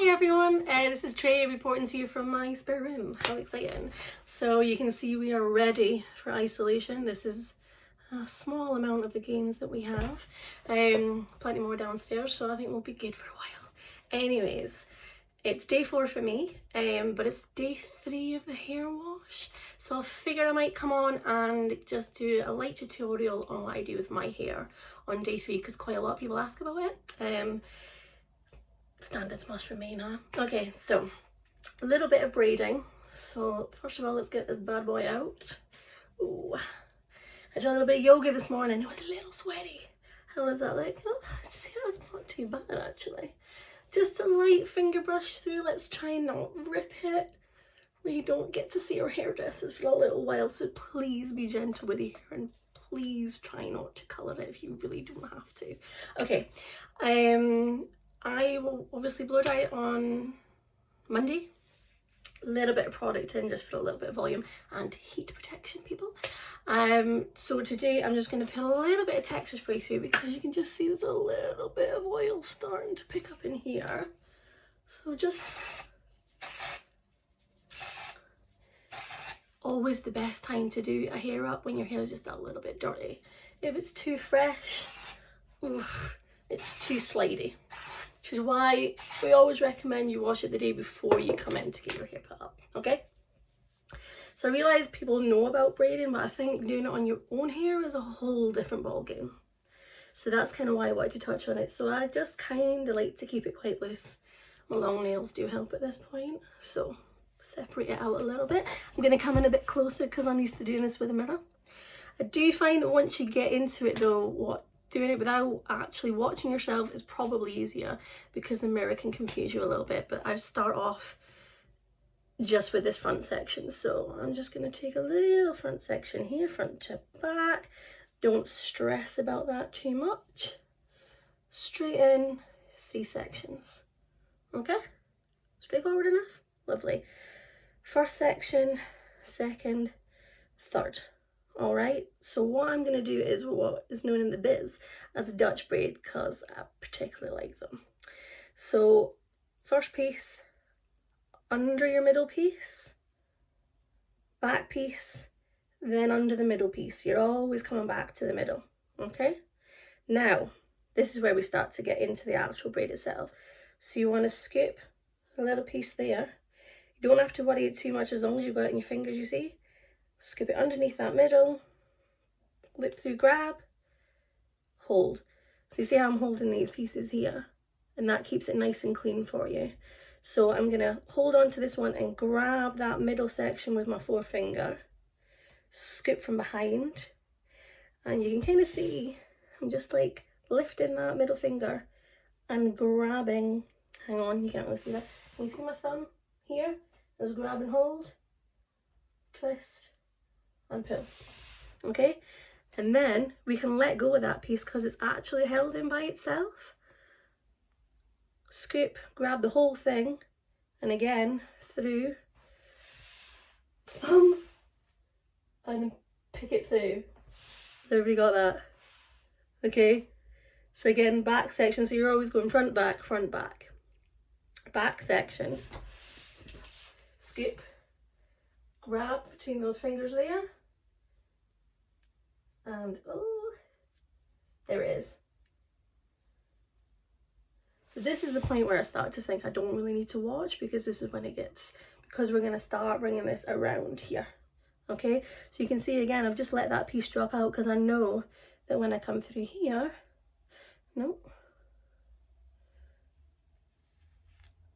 everyone, this is Trey reporting to you from my spare room. How exciting. So you can see we are ready for isolation. This is a small amount of the games that we have. Plenty more downstairs, so I think we'll be good for a while. Anyways, it's day 4 for me, but it's day 3 of the hair wash. So I figured I might come on and just do a light tutorial on what I do with my hair on day 3, because quite a lot of people ask about it. Standards must remain, huh? Okay, so a little bit of braiding. So first of all, let's get this bad boy out. Ooh, I did a little bit of yoga this morning. It was a little sweaty. How does that look? Oh, it's not too bad actually. Just a light finger brush through. Let's try and not rip it. We don't get to see our hairdressers for a little while, so please be gentle with your hair and please try not to colour it if you really don't have to. Okay, I will obviously blow dry it on Monday. A little bit of product in just for a little bit of volume and heat protection, people. So today I'm just going to put a little bit of texture spray through because you can just see there's a little bit of oil starting to pick up in here. So just always the best time to do a hair up when your hair is just a little bit dirty. If it's too fresh, it's too slidey. Which is why we always recommend you wash it the day before you come in to get your hair put up, okay? So I realise people know about braiding, but I think doing it on your own hair is a whole different ballgame. So that's kind of why I wanted to touch on it. So I just kind of like to keep it quite loose. My long nails do help at this point, so separate it out a little bit. I'm going to come in a bit closer because I'm used to doing this with a mirror. I do find that once you get into it though, doing it without actually watching yourself is probably easier because the mirror can confuse you a little bit. But I start off just with this front section. So I'm just going to take a little front section here, front to back. Don't stress about that too much. Straight in, 3 sections. Okay? Straightforward enough? Lovely. First section, second, third. All right, so what I'm going to do is what is known in the biz as a Dutch braid because I particularly like them. So first piece, under your middle piece, back piece, then under the middle piece. You're always coming back to the middle, okay? Now, this is where we start to get into the actual braid itself. So you want to scoop a little piece there. You don't have to worry too much as long as you've got it in your fingers, you see. Scoop it underneath that middle, loop through, grab, hold. So you see how I'm holding these pieces here, and that keeps it nice and clean for you. So I'm going to hold on to this one and grab that middle section with my forefinger, scoop from behind, and you can kind of see I'm just like lifting that middle finger and grabbing. Hang on, you can't really see that. Can you see my thumb here? Just grab and hold, twist and pull. Okay, and then we can let go of that piece because it's actually held in by itself. Scoop, grab the whole thing, and again through, thumb, and pick it through. Everybody got that? Okay, so again, back section, so you're always going front, back, back section, scoop, grab between those fingers there, and oh, there it is. So this is the point where I start to think I don't really need to watch, because this is when it gets, because we're going to start bringing this around here. Okay, so you can see again, I've just let that piece drop out because I know that when I come through here,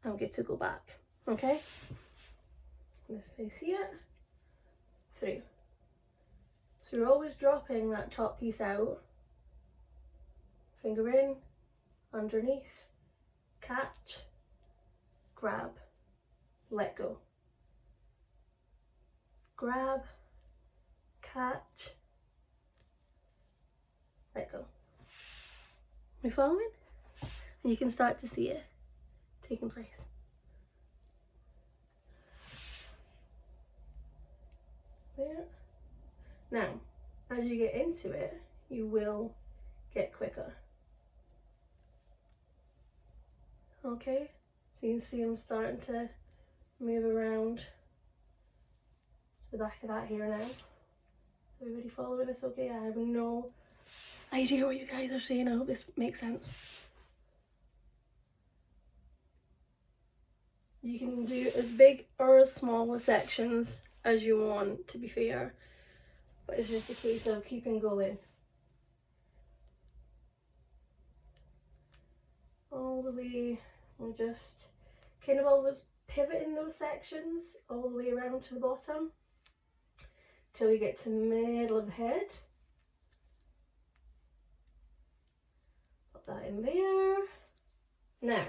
I'll get to go back. Okay, this face here, through. So you're always dropping that top piece out, finger in, underneath, catch, grab, let go. Grab, catch, let go. You following? And you can start to see it taking place. There. Now, as you get into it, you will get quicker. Okay? You can see I'm starting to move around the back of that hair now. Everybody following this okay? I have no idea what you guys are saying. I hope this makes sense. You can do as big or as small sections as you want, to be fair, but it's just a case of keeping going. All the way, we're just kind of always pivoting those sections all the way around to the bottom till we get to the middle of the head. Put that in there. Now,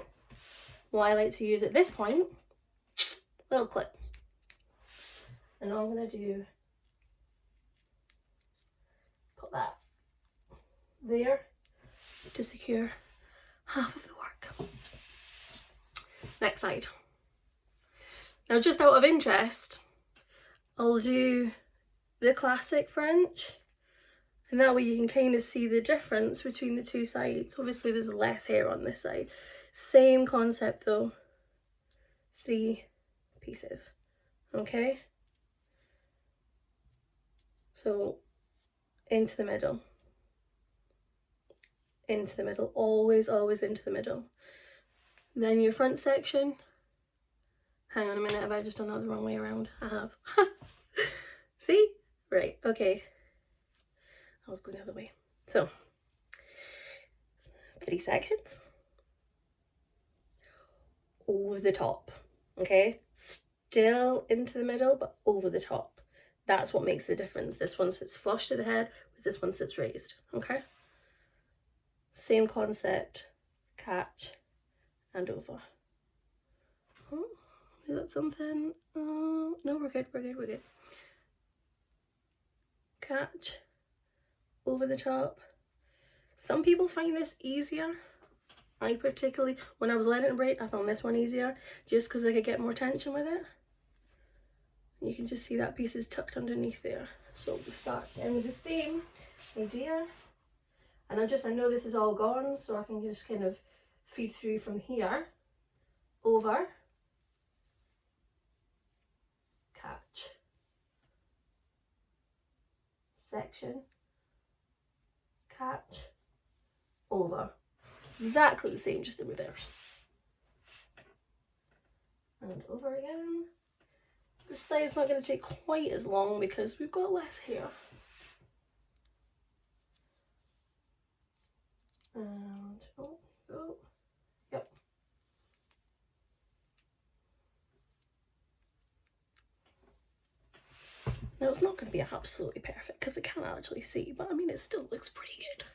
what I like to use at this point, little clip. And all I'm going to do, put that there to secure half of the work. Next side. Now, just out of interest, I'll do the classic French, and that way you can kind of see the difference between the two sides. Obviously there's less hair on this side. Same concept though, 3 pieces, okay? So into the middle, always into the middle. Then your front section, hang on a minute, have I just done that the wrong way around? I have. See? Right, okay. I was going the other way. So, 3 sections. Over the top, okay? Still into the middle, but over the top. That's what makes the difference. This one sits flush to the head, whereas this one sits raised, okay? Same concept, catch and over. Oh, is that something? No, we're good. Catch, over the top. Some people find this easier. I particularly, when I was learning to braid, I found this one easier just because I could get more tension with it. You can just see that piece is tucked underneath there. So we start in with the same idea. And I know this is all gone, so I can just kind of feed through from here, over, catch, section, catch, over. Exactly the same, just in reverse. And over again. This side is not going to take quite as long because we've got less hair. And oh, yep. Now it's not going to be absolutely perfect because I can't actually see, but I mean it still looks pretty good.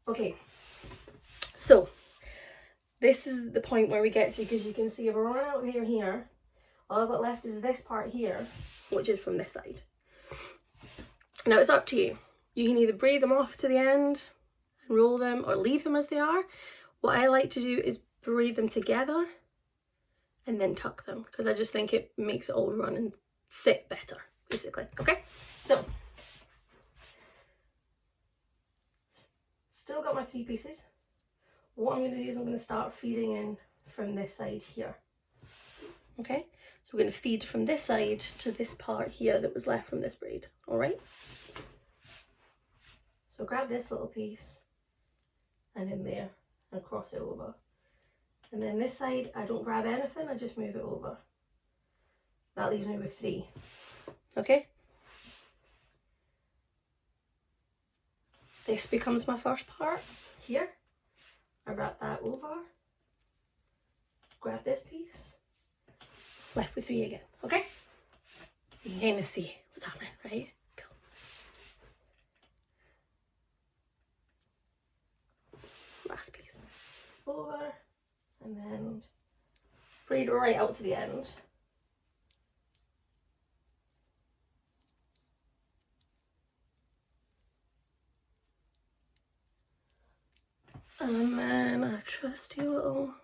Okay, so this is the point where we get to, because you can see I've run out of hair here. All I've got left is this part here, which is from this side. Now it's up to you. You can either braid them off to the end and roll them, or leave them as they are. What I like to do is braid them together and then tuck them, because I just think it makes it all run and sit better, basically. Okay, so still got my 3 pieces. What I'm going to do is I'm going to start feeding in from this side here. Okay, so we're going to feed from this side to this part here that was left from this braid. All right. So grab this little piece and in there and cross it over. And then this side, I don't grab anything, I just move it over. That leaves me with 3. Okay. This becomes my first part here. I wrap that over, grab this piece, left with 3 again, okay? You can kind of see what's happening, right? Cool. Last piece, over, and then braid right out to the end. And then a trusty little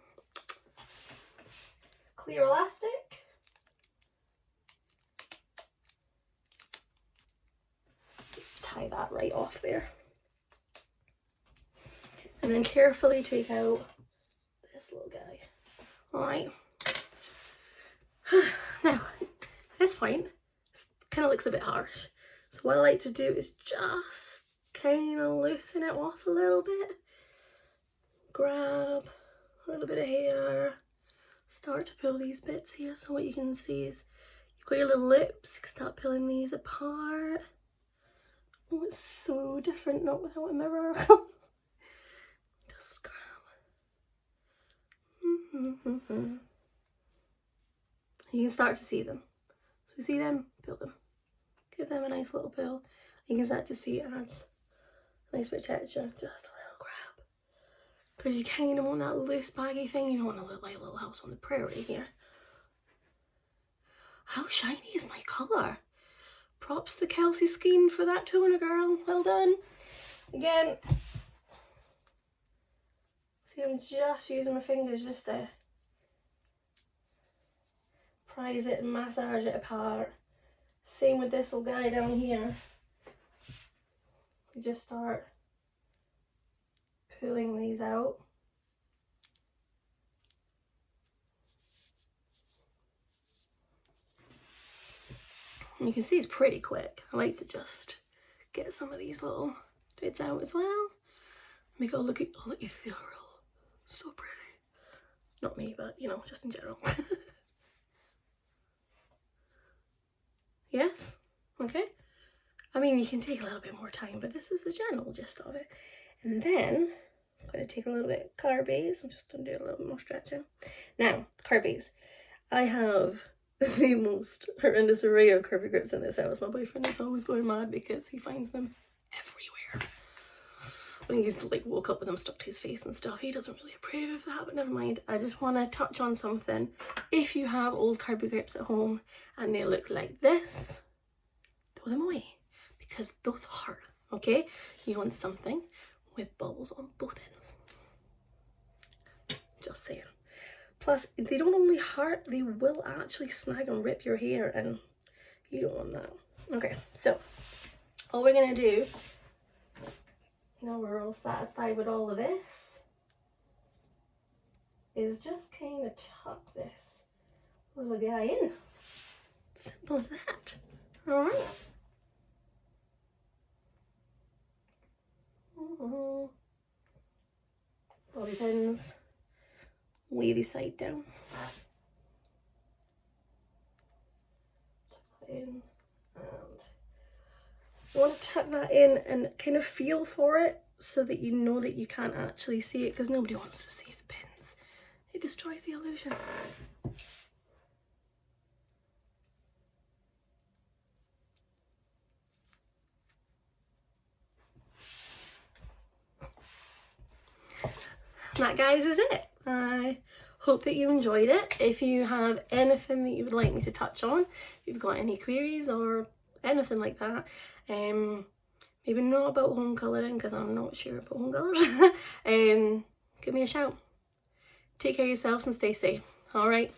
clear elastic. Just tie that right off there. And then carefully take out this little guy. Alright. Now, at this point, it kind of looks a bit harsh. So what I like to do is just kind of loosen it off a little bit. Grab a little bit of hair. Start to pull these bits here. So what you can see is you've got your little lips. You can start pulling these apart. Oh, it's so different not without a mirror. Just grab. You can start to see them. So see them, pull them. Give them a nice little pull. You can start to see it adds a nice bit of texture. Just a little grab. Because you kind of want that loose baggy thing. You don't want to look like a little house on the prairie here. How shiny is my colour? Props to Kelsey Skeen for that toner, girl. Well done. Again, see, I'm just using my fingers just to prise it and massage it apart. Same with this little guy down here. You just start pulling these out. You can see it's pretty quick. I like to just get some of these little bits out as well. Make it all look ethereal. So pretty. Not me, but you know, just in general. Yes? Okay. I mean, you can take a little bit more time, but this is the general gist of it. And then I'm going to take a little bit of colour base. I'm just going to do a little bit more stretching. Now, colour base. I have the most horrendous array of curvy grips in this house. My boyfriend is always going mad because he finds them everywhere. When he's like woke up with them stuck to his face and stuff, he doesn't really approve of that, but never mind. I just want to touch on something. If you have old curvy grips at home and they look like this, throw them away because those hurt. Okay, you want something with balls on both ends. Just saying. Plus, they don't only hurt, they will actually snag and rip your hair, and you don't want that. Okay, so all we're gonna do, now we're all satisfied with all of this, is just kind of tuck this little guy in. Simple as that. All right. Bobby pins. Wavy side down. Tuck that in, and you want to tuck that in and kind of feel for it so that you know that you can't actually see it, because nobody wants to see the pins. It destroys the illusion. That, guys, is it. I hope that you enjoyed it. If you have anything that you would like me to touch on, if you've got any queries or anything like that, maybe not about home colouring because I'm not sure about home colours, give me a shout. Take care of yourselves and stay safe. Alright.